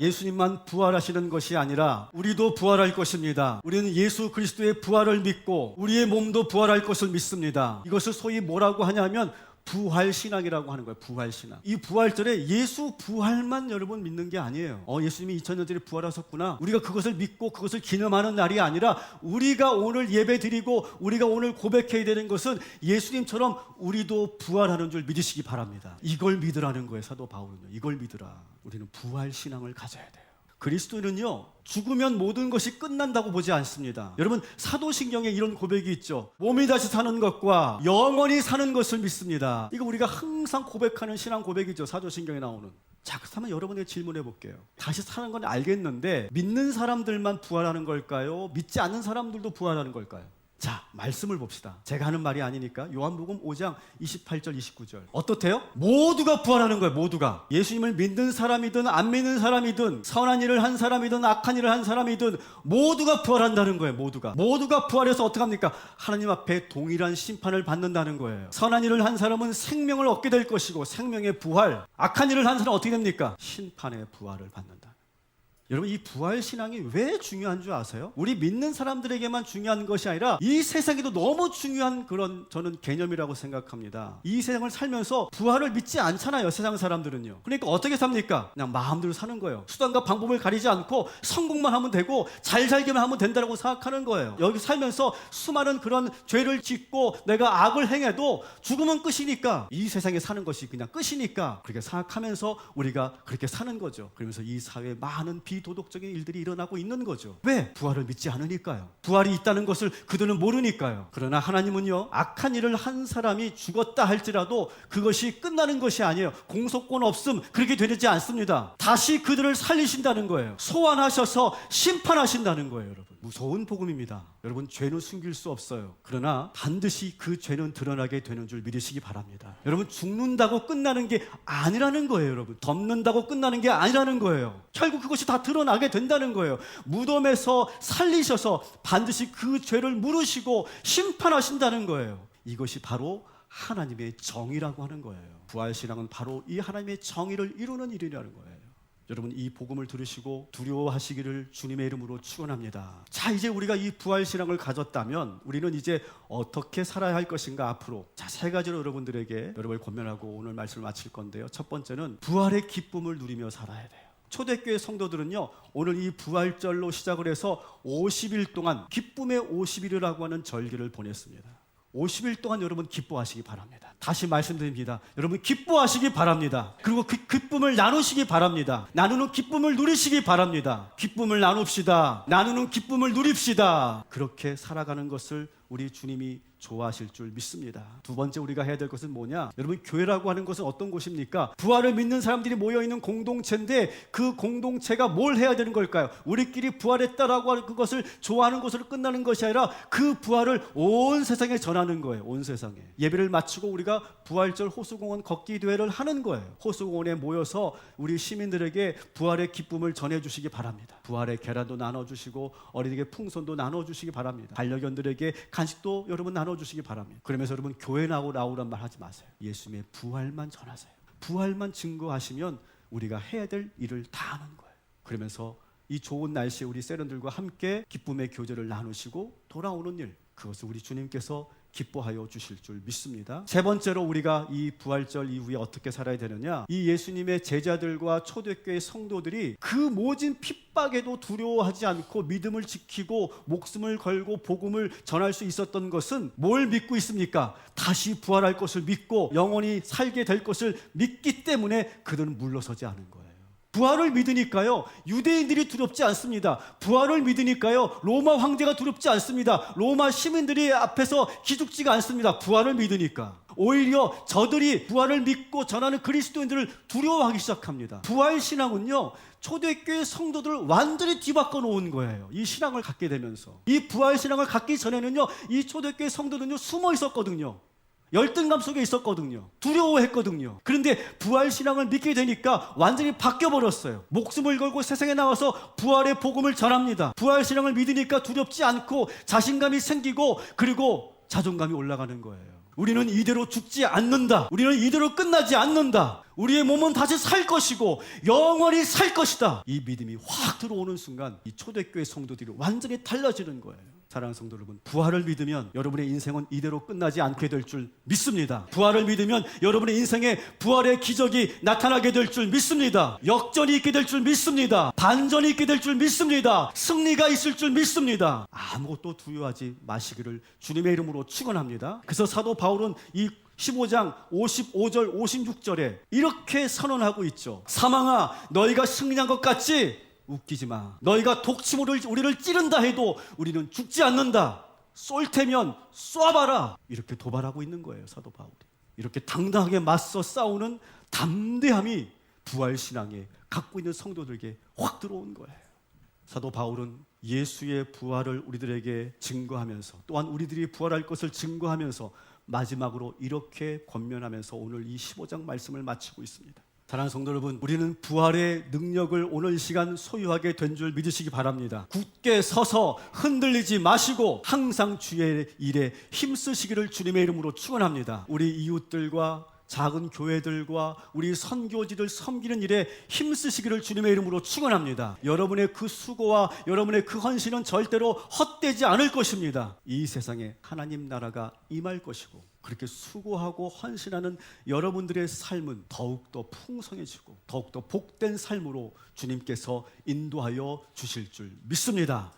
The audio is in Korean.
예수님만 부활하시는 것이 아니라 우리도 부활할 것입니다. 우리는 예수 그리스도의 부활을 믿고 우리의 몸도 부활할 것을 믿습니다. 이것을 소위 뭐라고 하냐면 부활신앙이라고 하는 거예요. 부활신앙. 이 부활절에 예수 부활만 여러분 믿는 게 아니에요. 예수님이 2000년 전에 부활하셨구나. 우리가 그것을 믿고 그것을 기념하는 날이 아니라 우리가 오늘 예배 드리고 우리가 오늘 고백해야 되는 것은 예수님처럼 우리도 부활하는 줄 믿으시기 바랍니다. 이걸 믿으라는 거예요. 사도 바울은요. 이걸 믿으라. 우리는 부활신앙을 가져야 돼요. 그리스도는요, 죽으면 모든 것이 끝난다고 보지 않습니다. 여러분, 사도신경에 이런 고백이 있죠. 몸이 다시 사는 것과 영원히 사는 것을 믿습니다. 이거 우리가 항상 고백하는 신앙 고백이죠. 사도신경에 나오는. 자, 그렇다면 여러분에게 질문해 볼게요. 다시 사는 건 알겠는데 믿는 사람들만 부활하는 걸까요? 믿지 않는 사람들도 부활하는 걸까요? 자, 말씀을 봅시다. 제가 하는 말이 아니니까 요한복음 5장 28절 29절 어떻대요? 모두가 부활하는 거예요. 모두가. 예수님을 믿는 사람이든 안 믿는 사람이든 선한 일을 한 사람이든 악한 일을 한 사람이든 모두가 부활한다는 거예요. 모두가 부활해서 어떻게 합니까? 하나님 앞에 동일한 심판을 받는다는 거예요. 선한 일을 한 사람은 생명을 얻게 될 것이고 생명의 부활, 악한 일을 한 사람은 어떻게 됩니까? 심판의 부활을 받는다. 여러분, 이 부활신앙이 왜 중요한 줄 아세요? 우리 믿는 사람들에게만 중요한 것이 아니라 이 세상에도 너무 중요한 그런 저는 개념이라고 생각합니다. 이 세상을 살면서 부활을 믿지 않잖아요. 세상 사람들은요. 그러니까 어떻게 삽니까? 그냥 마음대로 사는 거예요. 수단과 방법을 가리지 않고 성공만 하면 되고 잘 살기만 하면 된다고 생각하는 거예요. 여기 살면서 수많은 그런 죄를 짓고 내가 악을 행해도 죽으면 끝이니까, 이 세상에 사는 것이 그냥 끝이니까 그렇게 생각하면서 우리가 그렇게 사는 거죠. 그러면서 이 사회에 많은 도덕적인 일들이 일어나고 있는 거죠. 왜? 부활을 믿지 않으니까요. 부활이 있다는 것을 그들은 모르니까요. 그러나 하나님은요, 악한 일을 한 사람이 죽었다 할지라도 그것이 끝나는 것이 아니에요. 공소권 없음 그렇게 되지 않습니다. 다시 그들을 살리신다는 거예요. 소환하셔서 심판하신다는 거예요. 여러분, 무서운 복음입니다. 여러분, 죄는 숨길 수 없어요. 그러나 반드시 그 죄는 드러나게 되는 줄 믿으시기 바랍니다. 여러분, 죽는다고 끝나는 게 아니라는 거예요. 여러분, 덮는다고 끝나는 게 아니라는 거예요. 결국 그것이 다 드러나게 된다는 거예요. 무덤에서 살리셔서 반드시 그 죄를 물으시고 심판하신다는 거예요. 이것이 바로 하나님의 정의라고 하는 거예요. 부활신앙은 바로 이 하나님의 정의를 이루는 일이라는 거예요. 여러분, 이 복음을 들으시고 두려워하시기를 주님의 이름으로 축원합니다. 자, 이제 우리가 이 부활신앙을 가졌다면 우리는 이제 어떻게 살아야 할 것인가 앞으로. 자, 세 가지로 여러분들에게 여러분을 권면하고 오늘 말씀을 마칠 건데요. 첫 번째는 부활의 기쁨을 누리며 살아야 돼요. 초대교회 성도들은요, 오늘 이 부활절로 시작을 해서 50일 동안 기쁨의 50일이라고 하는 절기를 보냈습니다. 50일 동안 여러분 기뻐하시기 바랍니다. 다시 말씀드립니다. 여러분 기뻐하시기 바랍니다. 그리고 그 기쁨을 나누시기 바랍니다. 나누는 기쁨을 누리시기 바랍니다. 기쁨을 나눕시다. 나누는 기쁨을 누립시다. 그렇게 살아가는 것을 우리 주님이 좋아하실 줄 믿습니다. 두 번째 우리가 해야 될 것은 뭐냐? 여러분, 교회라고 하는 것은 어떤 곳입니까? 부활을 믿는 사람들이 모여있는 공동체인데 그 공동체가 뭘 해야 되는 걸까요? 우리끼리 부활했다라고 하는 그것을 좋아하는 것으로 끝나는 것이 아니라 그 부활을 온 세상에 전하는 거예요. 온 세상에. 예배를 마치고 우리가 부활절 호수공원 걷기 대회를 하는 거예요. 호수공원에 모여서 우리 시민들에게 부활의 기쁨을 전해주시기 바랍니다. 부활의 계란도 나눠주시고 어린이에게 풍선도 나눠주시기 바랍니다. 반려견들에게 간식도 여러분 나눠주시기 바랍니다. 그러면서 여러분, 교회 나오란 말 하지 마세요. 예수님의 부활만 전하세요. 부활만 증거하시면 우리가 해야 될 일을 다 하는 거예요. 그러면서 이 좋은 날씨에 우리 세련들과 함께 기쁨의 교제를 나누시고 돌아오는 일, 그것을 우리 주님께서 기뻐하여 주실 줄 믿습니다. 세 번째로 우리가 이 부활절 이후에 어떻게 살아야 되느냐? 이 예수님의 제자들과 초대교회 성도들이 그 모진 핍박에도 두려워하지 않고 믿음을 지키고 목숨을 걸고 복음을 전할 수 있었던 것은 뭘 믿고 있습니까? 다시 부활할 것을 믿고 영원히 살게 될 것을 믿기 때문에 그들은 물러서지 않은 거예요. 부활을 믿으니까요, 유대인들이 두렵지 않습니다. 부활을 믿으니까요, 로마 황제가 두렵지 않습니다. 로마 시민들이 앞에서 기죽지가 않습니다. 부활을 믿으니까. 오히려 저들이 부활을 믿고 전하는 그리스도인들을 두려워하기 시작합니다. 부활신앙은요, 초대교회 성도들을 완전히 뒤바꿔 놓은 거예요. 이 신앙을 갖게 되면서. 이 부활신앙을 갖기 전에는요, 이 초대교회 성도들은요, 숨어 있었거든요. 열등감 속에 있었거든요. 두려워했거든요. 그런데 부활신앙을 믿게 되니까 완전히 바뀌어버렸어요. 목숨을 걸고 세상에 나와서 부활의 복음을 전합니다. 부활신앙을 믿으니까 두렵지 않고 자신감이 생기고 그리고 자존감이 올라가는 거예요. 우리는 이대로 죽지 않는다. 우리는 이대로 끝나지 않는다. 우리의 몸은 다시 살 것이고 영원히 살 것이다. 이 믿음이 확 들어오는 순간 이 초대교회 성도들이 완전히 달라지는 거예요. 사랑하는 성도 여러분, 부활을 믿으면 여러분의 인생은 이대로 끝나지 않게 될 줄 믿습니다. 부활을 믿으면 여러분의 인생에 부활의 기적이 나타나게 될 줄 믿습니다. 역전이 있게 될 줄 믿습니다. 반전이 있게 될 줄 믿습니다. 승리가 있을 줄 믿습니다. 아무것도 두려워하지 마시기를 주님의 이름으로 축원합니다. 그래서 사도 바울은 이 15장 55절 56절에 이렇게 선언하고 있죠. 사망아, 너희가 승리한 것 같지? 웃기지 마. 너희가 독침으로 우리를 찌른다 해도 우리는 죽지 않는다. 쏠 테면 쏴봐라. 이렇게 도발하고 있는 거예요, 사도 바울이. 이렇게 당당하게 맞서 싸우는 담대함이 부활신앙에 갖고 있는 성도들에게 확 들어온 거예요. 사도 바울은 예수의 부활을 우리들에게 증거하면서 또한 우리들이 부활할 것을 증거하면서 마지막으로 이렇게 권면하면서 오늘 이 15장 말씀을 마치고 있습니다. 사랑하는 성도 여러분, 우리는 부활의 능력을 오늘 이 시간 소유하게 된 줄 믿으시기 바랍니다. 굳게 서서 흔들리지 마시고 항상 주의 일에 힘쓰시기를 주님의 이름으로 축원합니다. 우리 이웃들과 작은 교회들과 우리 선교지를 섬기는 일에 힘쓰시기를 주님의 이름으로 축원합니다. 여러분의 그 수고와 여러분의 그 헌신은 절대로 헛되지 않을 것입니다. 이 세상에 하나님 나라가 임할 것이고 그렇게 수고하고 헌신하는 여러분들의 삶은 더욱더 풍성해지고 더욱더 복된 삶으로 주님께서 인도하여 주실 줄 믿습니다.